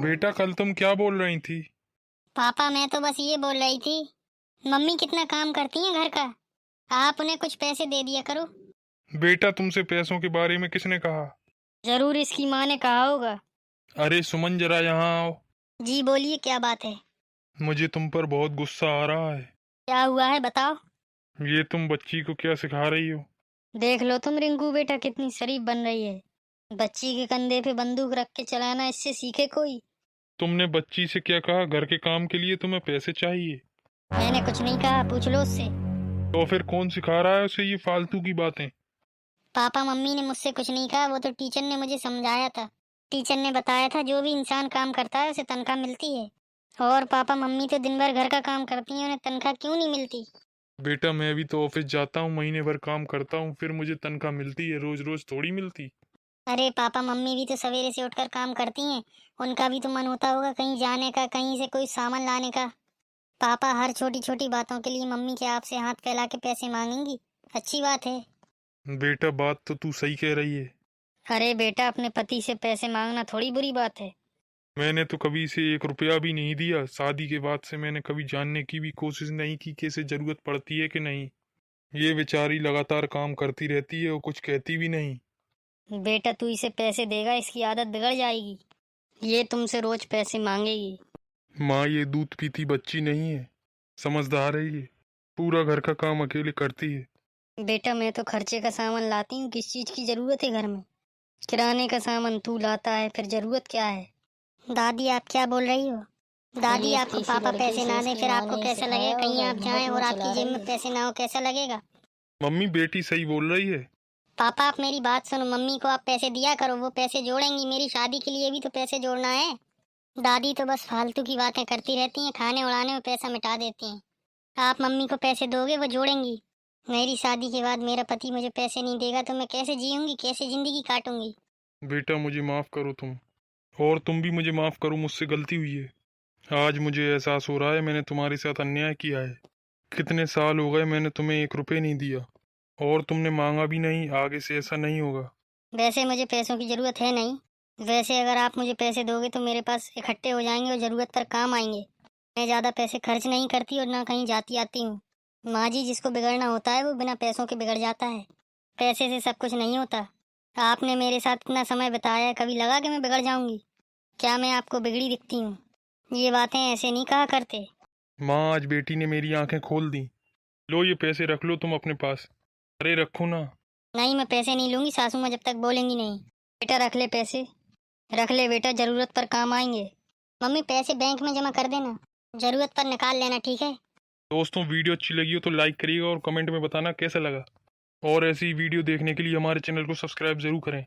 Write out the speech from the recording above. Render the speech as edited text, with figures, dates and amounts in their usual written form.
बेटा कल तुम क्या बोल रही थी? पापा मैं तो बस ये बोल रही थी, मम्मी कितना काम करती हैं घर का, आप उन्हें कुछ पैसे दे दिया करो। बेटा तुमसे पैसों के बारे में किसने कहा? जरूर इसकी माँ ने कहा होगा। अरे सुमन जरा यहाँ आओ। जी बोलिए, क्या बात है? मुझे तुम पर बहुत गुस्सा आ रहा है। क्या हुआ है बताओ। ये तुम बच्ची को क्या सिखा रही हो? देख लो तुम रिंकू बेटा कितनी शरीफ बन रही है। बच्ची के कंधे पे बंदूक रख के चलाना, इससे सीखे कोई। तुमने बच्ची से क्या कहा? घर के काम के लिए तुम्हें पैसे चाहिए? मैंने कुछ नहीं कहा, पूछ लो उससे। तो फिर कौन सिखा रहा है उसे ये फालतू की बातें? पापा मम्मी ने मुझसे कुछ नहीं कहा, वो तो टीचर ने मुझे समझाया था। टीचर ने बताया था जो भी इंसान काम करता है उसे तनख्वाह मिलती है। और पापा मम्मी तो दिन भर घर का काम करती हैं, उन्हें तनख्वाह क्यों नहीं मिलती? बेटा मैं भी तो ऑफिस जाता हूँ, महीने भर काम करता हूँ, फिर मुझे तनख्वाह मिलती है, रोज रोज थोड़ी मिलती। अरे पापा मम्मी भी तो सवेरे से उठकर काम करती हैं, उनका भी तो मन होता होगा कहीं जाने का, कहीं से कोई सामान लाने का। पापा हर छोटी छोटी बातों के लिए मम्मी के आपसे हाथ फैला के पैसे मांगेंगी? अच्छी बात है? बेटा बात तो तू सही कह रही है। अरे बेटा, अपने पति से पैसे मांगना थोड़ी बुरी बात है। मैंने तो कभी इसे 1 रुपया भी नहीं दिया। शादी के बाद से मैंने कभी जानने की भी कोशिश नहीं की कि इसे जरूरत पड़ती है कि नहीं। ये बेचारी लगातार काम करती रहती है और कुछ कहती भी नहीं। बेटा तू इसे पैसे देगा, इसकी आदत बिगड़ जाएगी। ये तुमसे रोज पैसे मांगेगी। माँ ये दूध पीती बच्ची नहीं है, समझदार है ये। पूरा घर का काम अकेले करती है। बेटा मैं तो खर्चे का सामान लाती हूँ, किस चीज की जरूरत है घर में? किराने का सामान तू लाता है, फिर जरूरत क्या है? दादी आप क्या बोल रही हो? दादी आपको पापा पैसे ना दें फिर आपको कैसा लगेगा? कहीं आप जाएं और आपकी जेब में पैसे ना हो, कैसा लगेगा? मम्मी बेटी सही बोल रही है। पापा आप मेरी बात सुनो, मम्मी को आप पैसे दिया करो, वो पैसे जोड़ेंगी, मेरी शादी के लिए भी तो पैसे जोड़ना है। दादी तो बस फालतू की बातें करती रहती हैं, खाने उड़ाने में पैसा मिटा देती हैं। आप मम्मी को पैसे दोगे वो जोड़ेंगी। मेरी शादी के बाद मेरा पति मुझे पैसे नहीं देगा तो मैं कैसे जीऊंगी, कैसे जिंदगी काटूंगी? बेटा मुझे माफ करो तुम, और तुम भी मुझे माफ करो, मुझसे गलती हुई है। आज मुझे एहसास हो रहा है मैंने तुम्हारे साथ अन्याय किया है। कितने साल हो गए मैंने तुम्हें 1 रुपये नहीं दिया, और तुमने मांगा भी नहीं। आगे से ऐसा नहीं होगा। वैसे मुझे पैसों की जरूरत है नहीं। वैसे अगर आप मुझे पैसे दोगे तो मेरे पास इकट्ठे हो जाएंगे और जरूरत पर काम आएंगे। मैं ज़्यादा पैसे खर्च नहीं करती और ना कहीं जाती आती हूँ। माँ जी, जिसको बिगड़ना होता है वो बिना पैसों के बिगड़ जाता है। पैसे से सब कुछ नहीं होता। आपने मेरे साथ इतना समय बिताया है, कभी लगा कि मैं बिगड़ जाऊंगी? क्या मैं आपको बिगड़ी दिखती हूँ? ये बातें ऐसे नहीं कहा करते। माँ आज बेटी ने मेरी आंखें खोल दी। लो ये पैसे रख लो तुम अपने पास। अरे रखो ना। नहीं, मैं पैसे नहीं लूंगी, सासू माँ जब तक बोलेंगी नहीं। बेटा रख ले पैसे, रख ले बेटा, जरूरत पर काम आएंगे। मम्मी पैसे बैंक में जमा कर देना, जरूरत पर निकाल लेना, ठीक है? दोस्तों वीडियो अच्छी लगी हो तो लाइक करिएगा और कमेंट में बताना कैसा लगा। और ऐसी वीडियो देखने के लिए हमारे चैनल को सब्सक्राइब जरूर करें।